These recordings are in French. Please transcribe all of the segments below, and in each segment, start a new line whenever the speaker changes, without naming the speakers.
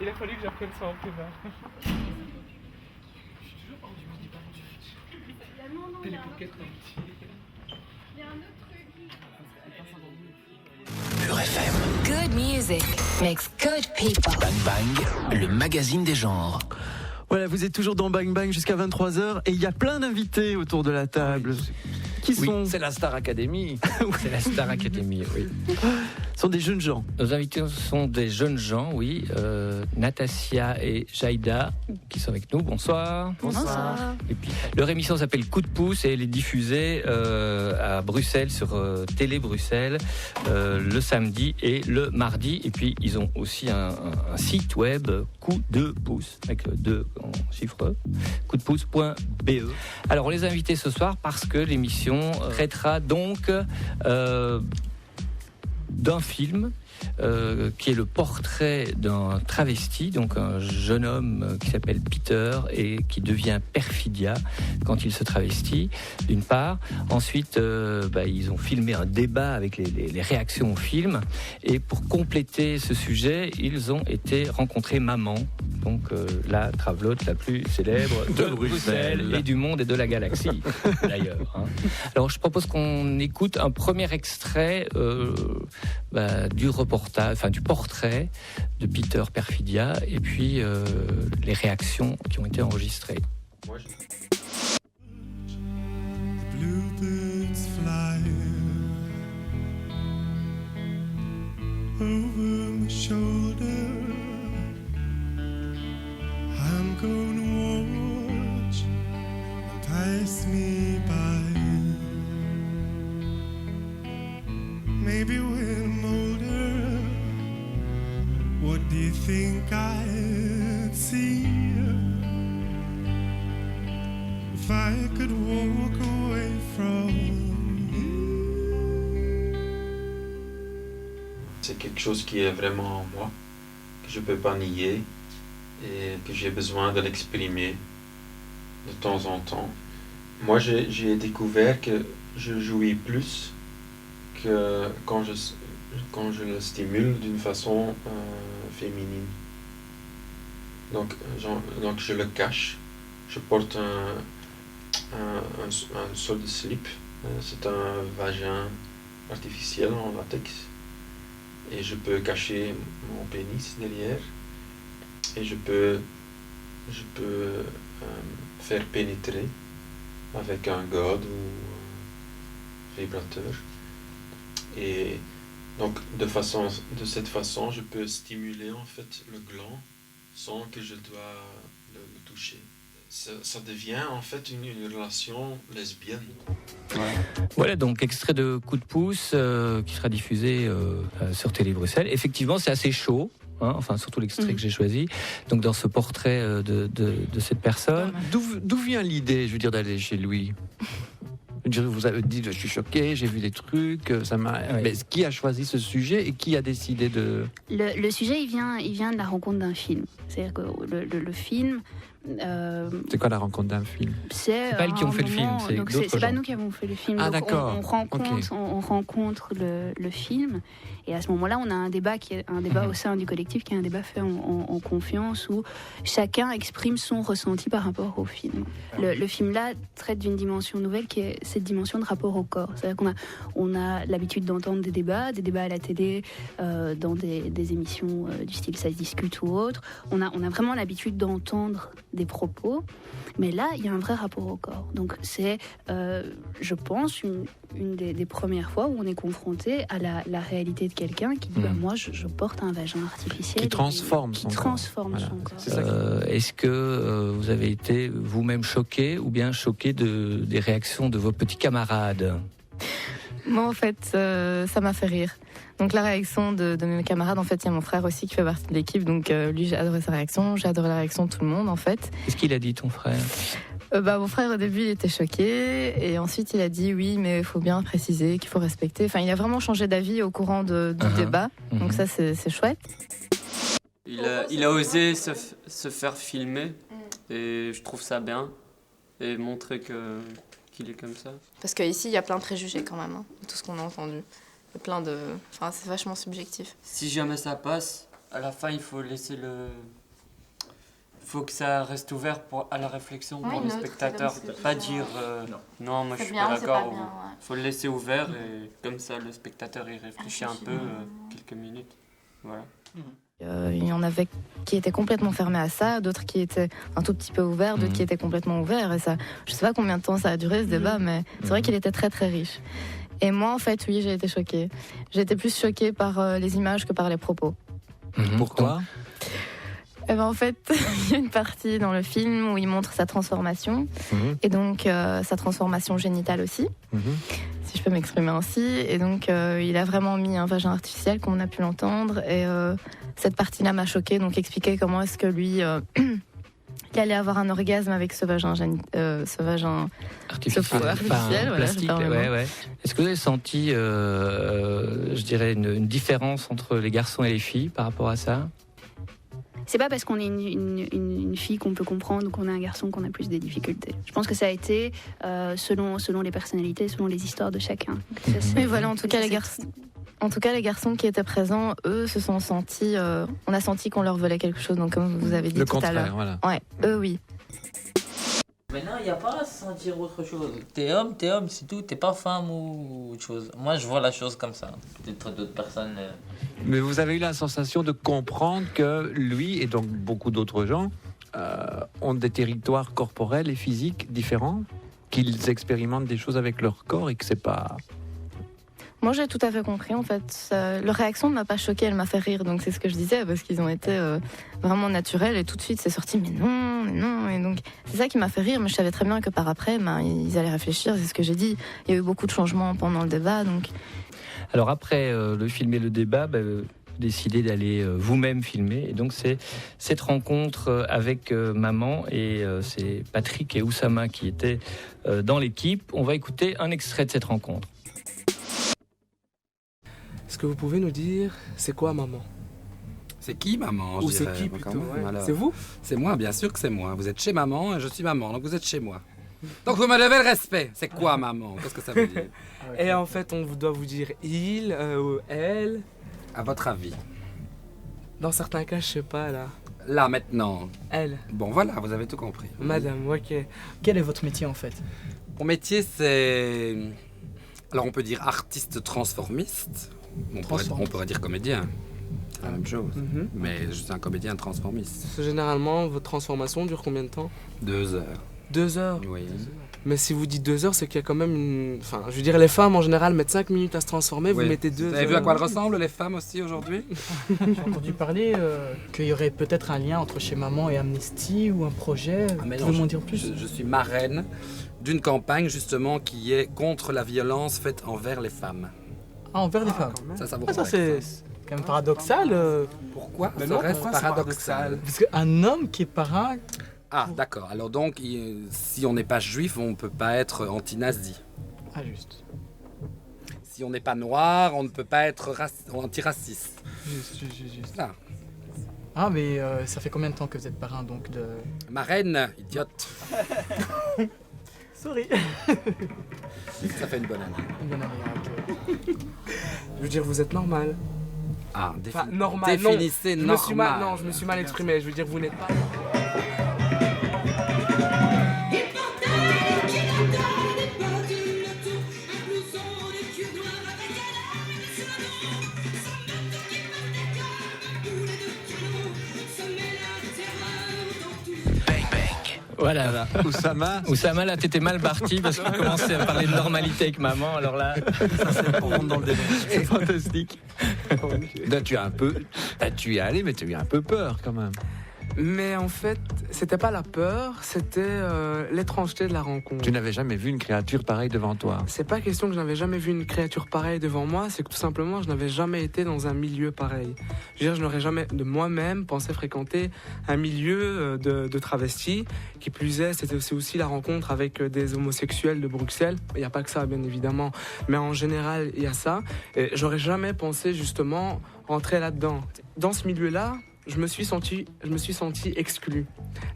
Il a fallu que j'apprenne ça en primaire.
Pure FM.
Good music makes good people.
Bang Bang, le magazine des genres.
Voilà, vous êtes toujours dans Bang Bang jusqu'à 23h et il y a plein d'invités autour de la table. Qui sont
C'est la Star Academy. C'est la Star Academy, oui.
sont des jeunes gens.
Nos invités sont des jeunes gens, oui. Natasia et Jaïda qui sont avec nous. Bonsoir.
Bonsoir.
Et puis, leur émission s'appelle Coup de pouce et elle est diffusée à Bruxelles sur Télé Bruxelles le samedi et le mardi. Et puis ils ont aussi un site web Coup de pouce avec le 2 en chiffre coupdepouce.be. Alors on les a invités ce soir parce que l'émission traitera donc d'un film qui est le portrait d'un travesti, donc un jeune homme qui s'appelle Peter et qui devient Perfidia quand il se travestit, d'une part. Ensuite, ils ont filmé un débat avec les réactions au film. Et pour compléter ce sujet, ils ont été rencontrer Maman, donc la travelote la plus célèbre de Bruxelles et du monde et de la galaxie, d'ailleurs. Hein. Alors, je propose qu'on écoute un premier extrait du portrait de Peter Perfidia et puis les réactions qui ont été enregistrées.
Bluebirds fly over my shoulder. I'm gonna watch pass me by. Maybe when I'm older, what do you think I'd see? If I could walk away from you.
C'est quelque chose qui est vraiment en moi, que je ne peux pas nier et que j'ai besoin de l'exprimer de temps en temps. Moi, j'ai découvert que je jouis plus que quand je le stimule d'une façon féminine. Donc je le cache. Je porte un sort de slip. C'est un vagin artificiel en latex. Et je peux cacher mon pénis derrière. Et je peux faire pénétrer avec un gode ou un vibrateur. Et donc de cette façon, je peux stimuler en fait le gland sans que je dois le toucher. Ça devient en fait une relation lesbienne.
Voilà donc extrait de Coup de pouce qui sera diffusé sur Télé Bruxelles. Effectivement, c'est assez chaud. Hein, enfin, surtout l'extrait que j'ai choisi. Donc, dans ce portrait de cette personne.
D'où vient l'idée, je veux dire, d'aller chez lui? Vous avez dit, je suis choqué, j'ai vu des trucs, ça m'a. Oui. Mais qui a choisi ce sujet et qui a décidé de...
Le sujet, il vient de la rencontre d'un film. C'est-à-dire que le film...
C'est quoi la rencontre d'un film?
C'est pas elles qui ont fait le film, c'est d'autres gens.
C'est pas nous qui avons fait le film.
Ah,
donc
d'accord.
On rencontre le film. Et à ce moment-là, on a un débat qui est un débat au sein du collectif, qui est un débat fait en confiance, où chacun exprime son ressenti par rapport au film. Le film-là traite d'une dimension nouvelle qui est cette dimension de rapport au corps. C'est-à-dire qu'on a l'habitude d'entendre des débats à la télé, dans des émissions du style Ça se discute ou autre. On a vraiment l'habitude d'entendre des propos, mais là, il y a un vrai rapport au corps. Donc c'est, je pense, une des premières fois où on est confronté à la réalité de quelqu'un qui dit moi je porte un vagin artificiel
qui transforme son corps.
C'est
ça
est-ce que vous avez été vous-même choqué ou bien choqué des réactions de vos petits camarades?
Moi, en fait, ça m'a fait rire. Donc la réaction de mes camarades, en fait, il y a mon frère aussi qui fait partie de l'équipe, donc lui, j'ai adoré sa réaction, j'ai adoré la réaction de tout le monde, en fait.
Qu'est-ce qu'il a dit, ton frère?
Mon frère, au début, il était choqué, et ensuite, il a dit oui, mais il faut bien préciser qu'il faut respecter. Enfin, il a vraiment changé d'avis au courant du débat, donc ça, c'est chouette.
Il a osé se faire filmer, et je trouve ça bien, et montrer qu'il est comme ça.
Parce qu'ici, il y a plein de préjugés quand même, hein, tout ce qu'on a entendu. Plein de... Enfin, c'est vachement subjectif.
Si jamais ça passe, à la fin, il faut laisser le... Il faut que ça reste ouvert à la réflexion pour le spectateur. Pas dire non, moi je suis pas d'accord. Il faut le laisser ouvert et comme ça le spectateur il réfléchit un peu, quelques minutes. Voilà.
Il y en avait qui étaient complètement fermés à ça, d'autres qui étaient un tout petit peu ouverts, d'autres qui étaient complètement ouverts. Et ça, je sais pas combien de temps ça a duré ce débat, mais c'est vrai qu'il était très très riche. Et moi, en fait, oui, j'ai été choquée. J'ai été plus choquée par les images que par les propos.
Pourquoi ?
Eh ben, en fait, il y a une partie dans le film où il montre sa transformation, et donc sa transformation génitale aussi, si je peux m'exprimer ainsi. Et donc, il a vraiment mis un vagin artificiel, comme on a pu l'entendre, et cette partie-là m'a choquée, donc expliquer comment est-ce que lui... il allait avoir un orgasme avec ce vagin
artificiel,
voilà,
plastique. Ouais. Est-ce que vous avez senti, je dirais, une différence entre les garçons et les filles par rapport à ça ?
C'est pas parce qu'on est une fille qu'on peut comprendre ou qu'on est un garçon qu'on a plus de difficultés. Je pense que ça a été selon les personnalités, selon les histoires de chacun.
Mais voilà, en tout cas, les garçons qui étaient présents, eux, se sont sentis... on a senti qu'on leur volait quelque chose, donc comme vous avez dit tout à l'heure.
Voilà.
Ouais, eux, oui.
Maintenant, il n'y a pas à sentir autre chose. T'es homme, c'est tout. T'es pas femme ou autre chose. Moi, je vois la chose comme ça. Peut-être d'autres personnes...
Mais vous avez eu la sensation de comprendre que lui, et donc beaucoup d'autres gens, ont des territoires corporels et physiques différents, qu'ils expérimentent des choses avec leur corps et que c'est pas...
Moi, j'ai tout à fait compris, en fait. Leur réaction ne m'a pas choquée, elle m'a fait rire. Donc, c'est ce que je disais, parce qu'ils ont été vraiment naturels. Et tout de suite, c'est sorti, mais non. Et donc, c'est ça qui m'a fait rire. Mais je savais très bien que par après, ils allaient réfléchir. C'est ce que j'ai dit. Il y a eu beaucoup de changements pendant le débat. Donc...
Alors, après le film et le débat, vous décidez d'aller vous-même filmer. Et donc, c'est cette rencontre avec maman. Et c'est Patrick et Oussama qui étaient dans l'équipe. On va écouter un extrait de cette rencontre.
Est-ce que vous pouvez nous dire, c'est quoi maman ?
C'est qui maman ?
Ou c'est qui plutôt ? C'est vous ?
C'est moi, bien sûr que c'est moi. Vous êtes chez maman et je suis maman, donc vous êtes chez moi. Donc vous me devez le respect. C'est quoi maman ? Qu'est-ce que ça veut dire ?
Et en fait, on doit vous dire il ou elle.
À votre avis ?
Dans certains cas, je sais pas là.
Là, maintenant.
Elle.
Bon, voilà, vous avez tout compris.
Madame, ok.
Quel est votre métier en fait ?
Mon métier, c'est... Alors on peut dire artiste transformiste. On pourrait dire comédien. C'est la même chose. Mais je suis un comédien transformiste.
Généralement, votre transformation dure combien de temps ?
2 heures.
2 heures ?
Oui.
Mais si vous dites 2 heures, c'est qu'il y a quand même une... Enfin, je veux dire, les femmes en général mettent 5 minutes à se transformer, vous mettez 2 heures.
Vous avez vu à quoi elles ressemblent les femmes aussi aujourd'hui ?
J'ai entendu parler qu'il y aurait peut-être un lien entre Chez Maman et Amnesty ou un projet. Pouvez-vous m'en dire plus ?
Je suis marraine d'une campagne justement qui est contre la violence faite envers les femmes.
Ah, envers les femmes.
Ça vous
ça c'est quand même paradoxal.
Pourquoi ça reste paradoxal ?
Parce qu'un homme qui est parrain...
Ah, d'accord. Alors donc, si on n'est pas juif, on ne peut pas être anti-nazi.
Ah, juste.
Si on n'est pas noir, on ne peut pas être antiraciste.
Juste.
Là.
Ah, mais ça fait combien de temps que vous êtes parrain donc de...
Marraine, idiote.
Sorry.
Ça fait une bonne année.
Une bonne année, ok.
Je veux dire, vous êtes normal.
Ah,
normal.
Définissez
non.
normal.
Je me suis mal exprimé. Je veux dire, vous n'êtes pas...
Voilà. Oussama, là, t'étais mal parti parce qu'on commençait à parler de normalité avec maman. Alors là, on rentre dans le débat. C'est fantastique.
Là, tu y es allé, mais tu as eu un peu peur quand même.
Mais en fait, c'était pas la peur, c'était l'étrangeté de la rencontre.
Tu n'avais jamais vu une créature pareille devant toi.
C'est pas question que je n'avais jamais vu une créature pareille devant moi, c'est que tout simplement, je n'avais jamais été dans un milieu pareil. Je veux dire, je n'aurais jamais de moi-même pensé fréquenter un milieu de travestis. Qui plus est, c'était aussi la rencontre avec des homosexuels de Bruxelles. Il n'y a pas que ça, bien évidemment, mais en général, il y a ça. Et j'aurais jamais pensé justement rentrer là-dedans. Dans ce milieu-là, je me suis senti exclu.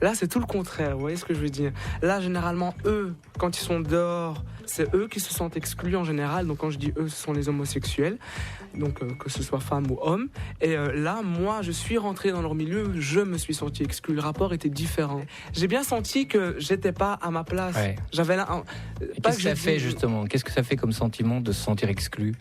Là, c'est tout le contraire, vous voyez ce que je veux dire? Là, généralement, eux, quand ils sont dehors, c'est eux qui se sentent exclus en général. Donc, quand je dis eux, ce sont les homosexuels, donc que ce soit femmes ou hommes. Et là, moi, je suis rentré dans leur milieu, je me suis senti exclu. Le rapport était différent. J'ai bien senti que j'étais pas à ma place. Ouais. J'avais là.
Qu'est-ce que ça fait justement? Qu'est-ce que ça fait comme sentiment de se sentir exclu?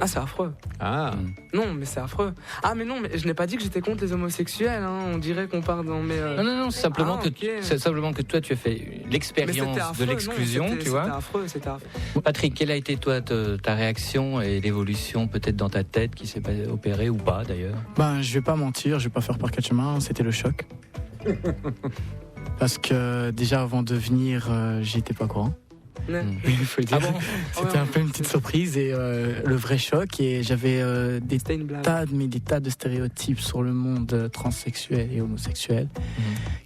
Ah, c'est affreux.
Ah.
Non, mais c'est affreux. Ah, mais non, mais je n'ai pas dit que j'étais contre les homosexuels. Hein. On dirait qu'on part dans mes.
Non, c'est simplement c'est simplement que toi, tu as fait l'expérience de l'exclusion, tu vois.
C'était affreux.
Patrick, quelle a été toi ta réaction et l'évolution peut-être dans ta tête qui s'est opérée ou pas d'ailleurs?
Je vais pas mentir, je vais pas faire par quatre chemins. C'était le choc. Parce que déjà avant de venir, j'étais pas au courant. Il faut le dire. Ah bon? C'était un peu une petite surprise et le vrai choc, et j'avais des tas de stéréotypes sur le monde transsexuel et homosexuel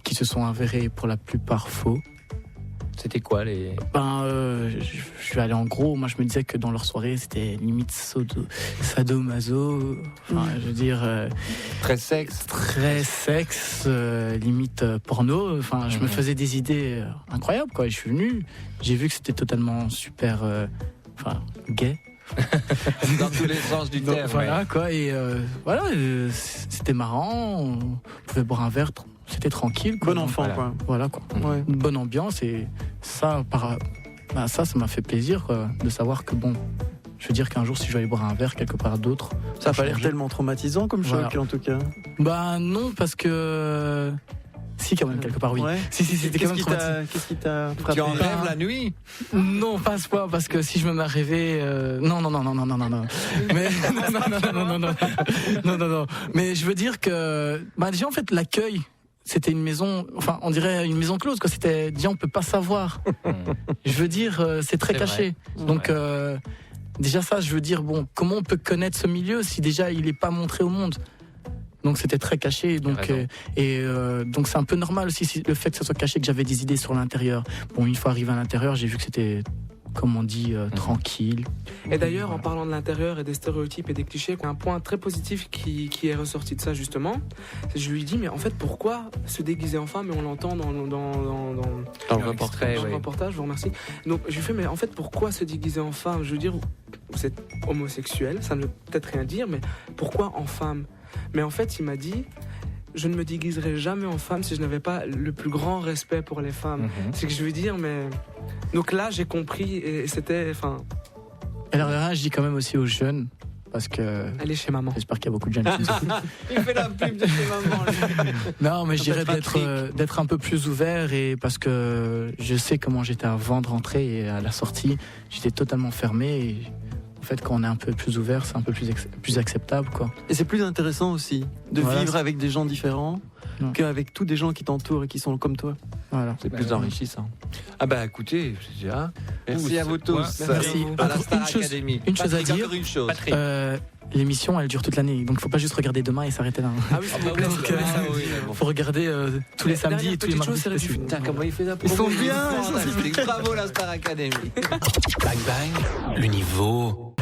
qui se sont avérés pour la plupart faux.
C'était quoi les...
Je suis allé en gros, moi je me disais que dans leur soirée c'était limite sadomaso, je veux dire...
Très sexe,
limite porno, je me faisais des idées incroyables quoi, et je suis venu, j'ai vu que c'était totalement super gay.
Dans tous les sens du terme.
Voilà quoi, et c'était marrant, on pouvait boire un verre, c'était tranquille quoi.
Bon enfant quoi.
Voilà quoi. Ouais. Une bonne ambiance, et ça ça m'a fait plaisir quoi, de savoir que je veux dire qu'un jour si je vais aller boire un verre quelque part d'autre,
ça n'a pas l'air tellement traumatisant comme choc en tout cas.
Non, parce que si, quand même, quelque part, oui.
Ouais.
Si, c'était quand même traumatisant.
Qu'est-ce qui t'a frappé?
Tu en rêves la nuit?
Non, pas à ce point, parce que si je me mets à rêver... Non. Mais... Non. Mais je veux dire que... déjà, en fait, l'accueil, c'était une maison... on dirait une maison close, quoi. C'était... Déjà, on peut pas savoir. Je veux dire, c'est très caché. Vrai. Donc... déjà, ça, je veux dire, comment on peut connaître ce milieu si déjà, il est pas montré au monde? Donc c'était très caché, donc c'est un peu normal aussi le fait que ça soit caché, que j'avais des idées sur l'intérieur. Une fois arrivé à l'intérieur, j'ai vu que c'était, comme on dit, tranquille.
Et d'ailleurs, en parlant de l'intérieur et des stéréotypes et des clichés, un point très positif qui est ressorti de ça justement, je lui dis mais en fait pourquoi se déguiser en femme, et on l'entend dans le reportage, je vous remercie. Donc je lui fais mais en fait pourquoi se déguiser en femme? Je veux dire, vous êtes homosexuel, ça ne veut peut-être rien dire, mais pourquoi en femme? Mais en fait, il m'a dit, je ne me déguiserai jamais en femme si je n'avais pas le plus grand respect pour les femmes. C'est que je veux dire, mais... Donc là, j'ai compris, et c'était...
Alors là, je dis quand même aussi aux jeunes, parce que...
Elle est chez maman.
J'espère qu'il y a beaucoup de jeunes qui nous écoutent.
Il fait la pub de chez maman.
Non, mais je dirais d'être un peu plus ouvert, et parce que je sais comment j'étais avant de rentrer, et à la sortie, j'étais totalement fermé, et... En fait, quand on est un peu plus ouvert, c'est un peu plus acceptable, quoi.
Et c'est plus intéressant aussi de vivre avec des gens différents qu'avec tous des gens qui t'entourent et qui sont comme toi.
Voilà.
C'est plus enrichissant. Écoutez,
merci à vous tous.
Merci.
À la Star Academy.
Une chose à dire.
Patrick.
L'émission, elle dure toute l'année, donc il ne faut pas juste regarder demain et s'arrêter là.
Ah oui, s'il vous plaît.
Il faut regarder tous les samedis et tous les mardis.
Putain, comment il fait la
Ils sont bien.
Bravo la Star Academy.
Bang bang, le niveau